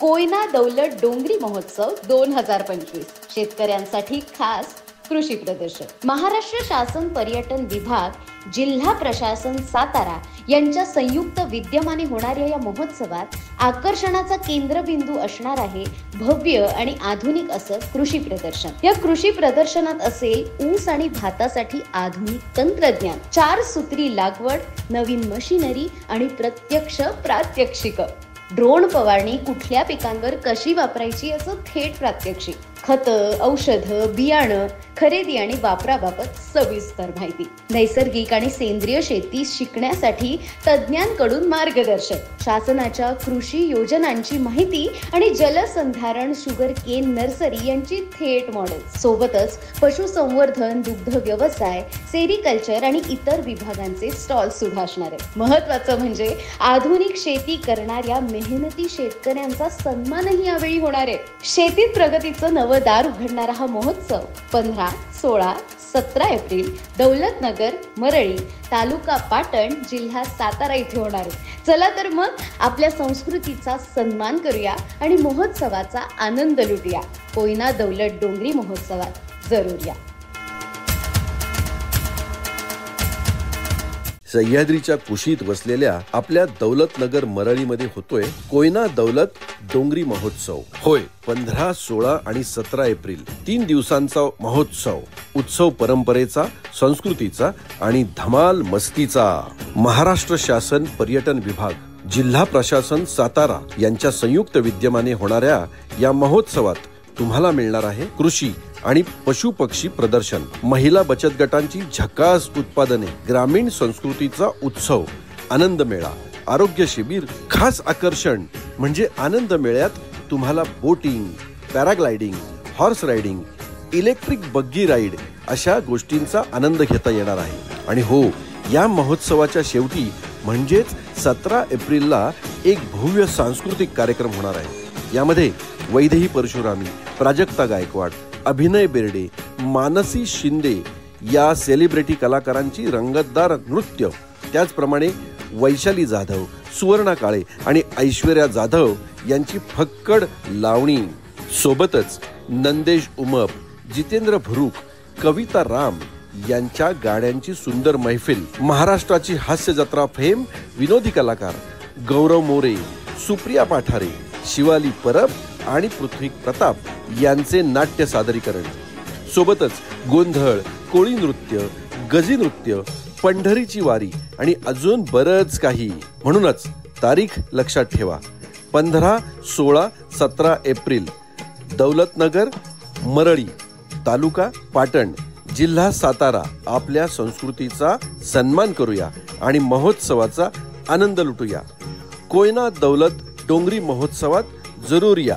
कोयना दौलत डोंगरी महोत्सव 2025 शेतकऱ्यांसाठी खास कृषी प्रदर्शन. महाराष्ट्र शासन पर्यटन विभाग, जिल्हा प्रशासन सातारा यांच्या संयुक्त विद्यमाने होणाऱ्या या महोत्सवात आकर्षणाचा केंद्रबिंदू असणार आहे भव्य आणि आधुनिक असं कृषी प्रदर्शन. या कृषी प्रदर्शनात असेल ऊस आणि भातासाठी आधुनिक तंत्रज्ञान, 4 सूत्री लागवड, नवीन मशिनरी आणि प्रत्यक्ष प्रात्यक्षिक. ड्रोन फवारणी कुठल्या पिकांवर कशी वापरायची याचं थेट प्रात्यक्षिक. खतं, औषधं, बियाणं खरेदी आणि वापराबाबत सविस्तर माहिती. नैसर्गिक आणि सेंद्रिय शेती शिकण्यासाठी तज्ज्ञांकडून मार्गदर्शन. शासनाच्या कृषी योजनांची माहिती आणि जलसंधारण, शुगर केन नर्सरी यांची थेट मॉडेल. सोबतच पशुसंवर्धन, दुग्ध व्यवसाय, सेरिकल्चर आणि इतर विभागांचे स्टॉल सुद्धा असणार आहेत. महत्वाचं म्हणजे आधुनिक शेती करणाऱ्या मेहनती शेतकऱ्यांचा सन्मानही यावेळी होणार आहे. शेतीत प्रगतीचं नवं दार उघडणारा हा महोत्सव 15, 16, 17 एप्रिल दौलतनगर, मरळी, तालुका पाटण, जिल्हा सातारा इथे होणार आहे. चला तर मग आपल्या संस्कृतीचा सन्मान करूया आणि महोत्सवाचा आनंद लुटूया. कोयना दौलत डोंगरी महोत्सवात जरूर या. सह्याद्रीच्या कुशीत वसलेल्या आपल्या दौलतनगर मरळीमध्ये होतोय कोयना दौलत डोंगरी महोत्सव. होय, 15, 16 आणि 17 एप्रिल 3 दिवसांचा महोत्सव. उत्सव परंपरेचा, संस्कृतीचा आणि धमाल मस्तीचा. महाराष्ट्र शासन पर्यटन विभाग, जिल्हा प्रशासन सातारा यांच्या संयुक्त विद्यमाने होणाऱ्या या महोत्सवात तुम्हाला मिळणार आहे कृषी आणि पशु पक्षी प्रदर्शन, महिला बचत गटांची झकास उत्पादने, ग्रामीण संस्कृतीचा उत्सव, आनंद मेळा, आरोग्य शिबिर. खास आकर्षण म्हणजे आनंद मेळ्यात तुम्हाला boating, paragliding, horse riding, electric buggy ride अशा गोष्टींचा आनंद घेता येणार आहे. आणि हो, या महोत्सवाच्या शेवटी म्हणजेच 17 एप्रिलला एक भव्य सांस्कृतिक कार्यक्रम होणार आहे. यामध्ये वैदेही परशुरामी, प्राजक्ता गायकवाड, अभिनय बेर्डे, मानसी शिंदे या सेलिब्रिटी कलाकारांची रंगतदार नृत्य, त्याचप्रमाणे वैशाली जाधव, सुवर्णा काळे आणि ऐश्वर्या जाधव यांची फक्कड लावणी. सोबतच नंदेश उमप, जितेंद्र भुरुक, कविता राम यांच्या गाण्यांची सुंदर मैफिल. महाराष्ट्राची हास्य जत्रा फेम विनोदी कलाकार गौरव मोरे, सुप्रिया पाठारे, शिवाली परब आणि पृथ्वी प्रताप यांचे नाट्य सादरीकरण. सोबतच गोंधळ, कोळी नृत्य, गजी नृत्य, पंढरीची वारी आणि अजून बरंच काही. म्हणूनच तारीख लक्षात ठेवा, 15, 16, 17 एप्रिल दौलतनगर, मरळी, तालुका पाटण, जिल्हा सातारा. आपल्या संस्कृतीचा सन्मान करूया आणि महोत्सवाचा आनंद लुटूया. कोयना दौलत डोंगरी महोत्सवात जरूर या.